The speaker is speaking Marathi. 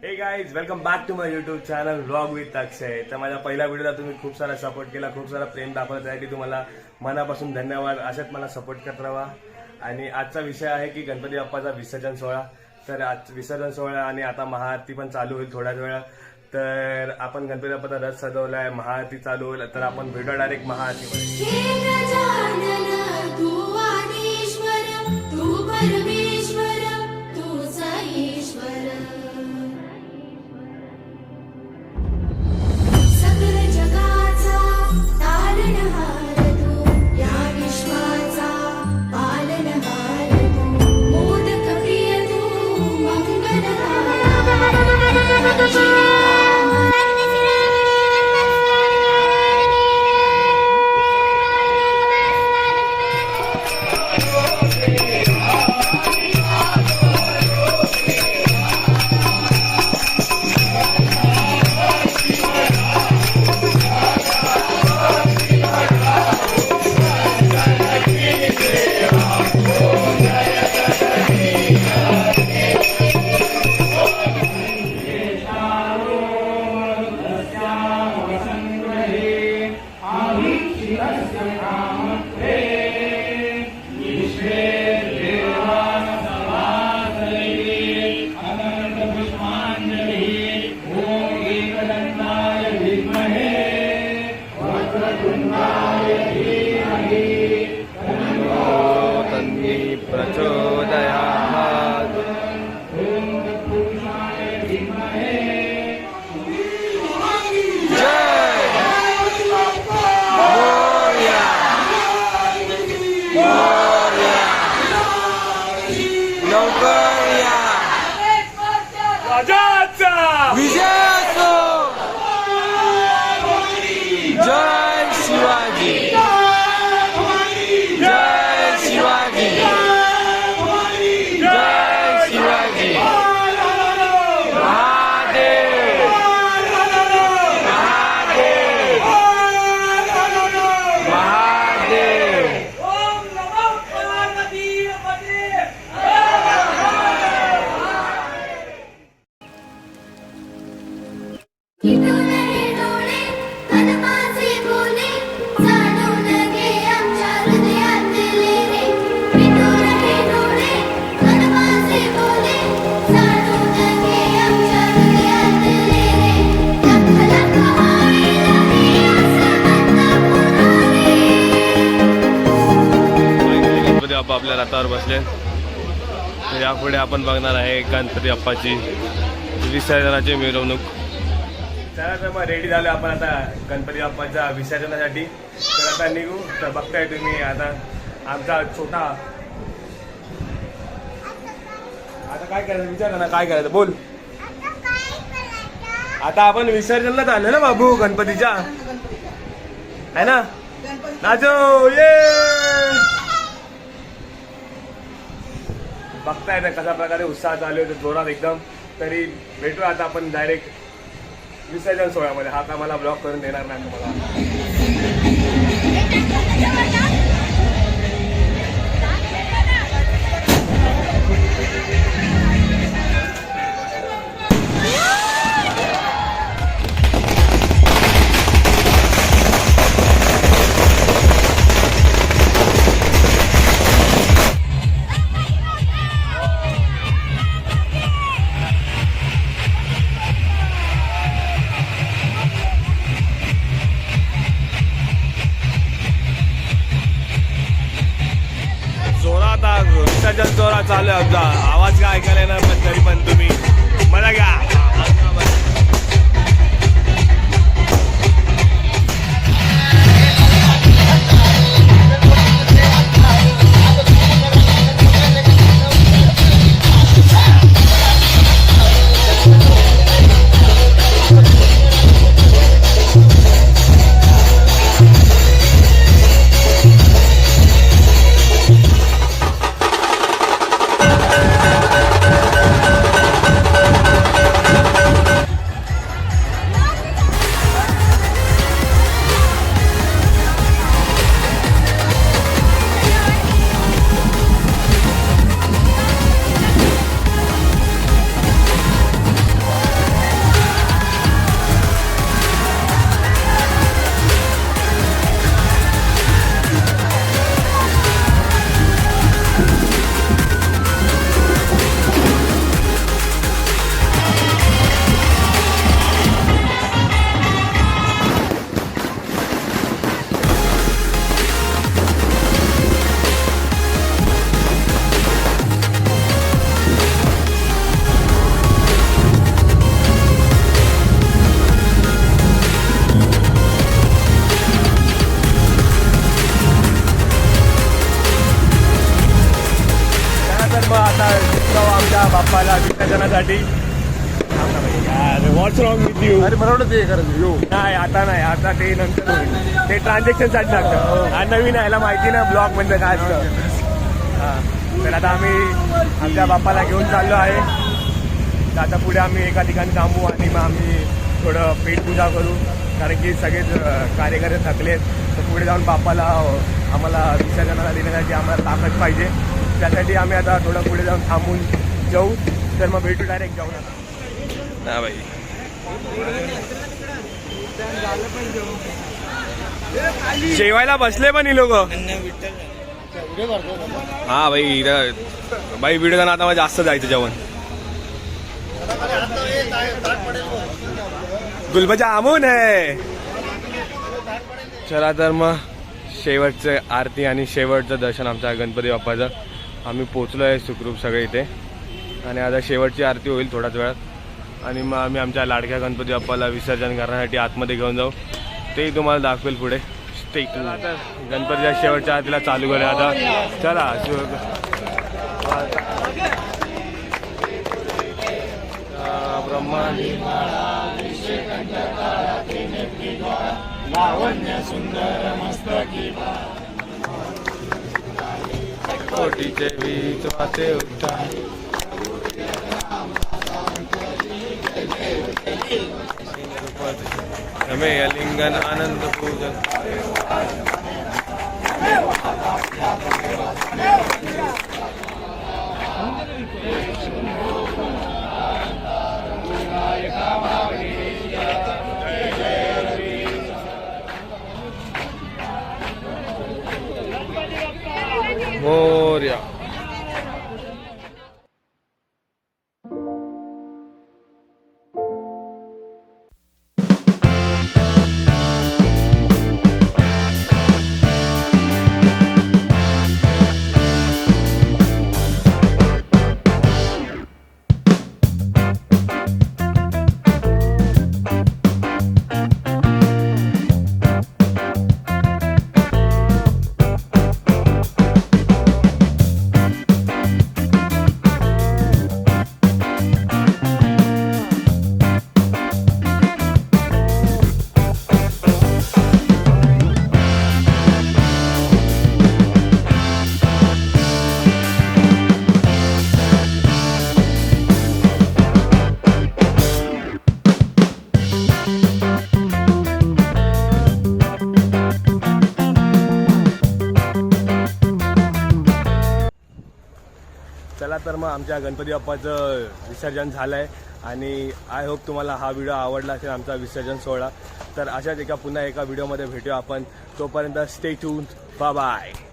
हे guys welcome back to my YouTube channel vlog with Akshay. तर माझ्या पहिल्या व्हिडिओला तुम्ही खूप सारा सपोर्ट केला, खूप सारा प्रेम दाखवला, त्यासाठी तुम्हाला मनापासून धन्यवाद. अशाच मला सपोर्ट करत राहा. आणि आजचा विषय आहे की गणपती बाप्पाचा विसर्जन सोहळा. तर आज विसर्जन सोहळा आणि आता महाआरती पण चालू होईल थोड्याच वेळा. तर आपण गणपती बाप्पाचा रथ सजवलाय, महाआरती चालू होईल. तर आपण भेटू डायरेक्ट महाआरतीमध्ये. आपल्या रथावर बसले. तर यापुढे आपण बघणार आहे गणपती बाप्पाची विसर्जनाची मिरवणूक. चला तर मग रेडी झालो आपण आता गणपती बाप्पाच्या विसर्जनासाठी. तर आता निघू. तर बघताय तुम्ही आता आमचा छोटा, आता काय करायचं विचार ना, काय करायचं बोल. आता आपण विसर्जनला चाललो ना बाबू गणपतीच्या, आहे ना. नाचो ये. बघताय ना कशा प्रकारे उत्साह चालू आहे जोरात एकदम. तरी भेटू आता आपण डायरेक्ट विसर्जन सोहळ्यामध्ये. हा का मला ब्लॉक करून देणार नाही तुम्हाला. विसर्जन जोरात चालू आहे आमचा. आवाज काय ऐकायला येणार पण तरी पण तुम्ही मला घ्या. विसर्जनासाठी. व्हॉट्स रॉंग विथ यू? अरे मला वाटतं ते करायचं यो. नाही आता नाही, आता ते नंतर होईल. ते ट्रान्झॅक्शनसाठी लागतं. हा नवीन यायला माहिती ना ब्लॉग म्हणजे काय असतं. हा तर आता आम्ही आमच्या बाप्पाला घेऊन चाललो आहे. तर आता पुढे आम्ही एका ठिकाणी थांबू आणि मग आम्ही थोडं पेट पूजा करू, कारण की सगळेच कार्यकर्ते थकलेत. तर पुढे जाऊन बाप्पाला आम्हाला विसर्जनाला देण्यासाठी आम्हाला ताकद पाहिजे. त्यासाठी आम्ही आता थोडं पुढे जाऊन थांबून जाऊ. तर मग भेटू डायरेक्ट जाऊन आता. हा भाई जेवायला बसले पण ही लोक. हा भाई इथं भाई व्हिडिओ जाणं आता मला जास्त जायचं जेवण. गुलबजा आमून आहे. चला तर मग शेवटचं आरती आणि शेवटचं दर्शन आमच्या गणपती बाप्पाचं. आम्ही पोचलो आहे सुखरूप सगळे इथे आणि आता शेवटची आरती होईल थोड्याच वेळात आणि मग आम्ही आमच्या लाडक्या गणपती बाप्पाला विसर्जन करण्यासाठी आतमध्ये घेऊन जाऊ. तेही तुम्हाला दाखवेल पुढे. आता गणपतीच्या शेवटच्या आरतीला चालू करूया आता. चला कोटीचे वीज वाचे उठा हमें अलिंगन आनंद पूजन. मोरया. चला तर मग आमच्या गणपती बाप्पाचं विसर्जन झालं आहे आणि आय होप तुम्हाला हा व्हिडिओ आवडला असेल आमचा विसर्जन सोहळा. तर अशाच पुन्हा एका व्हिडिओमध्ये भेटूया आपण. तोपर्यंत स्टे ट्यून्ड. Bye bye.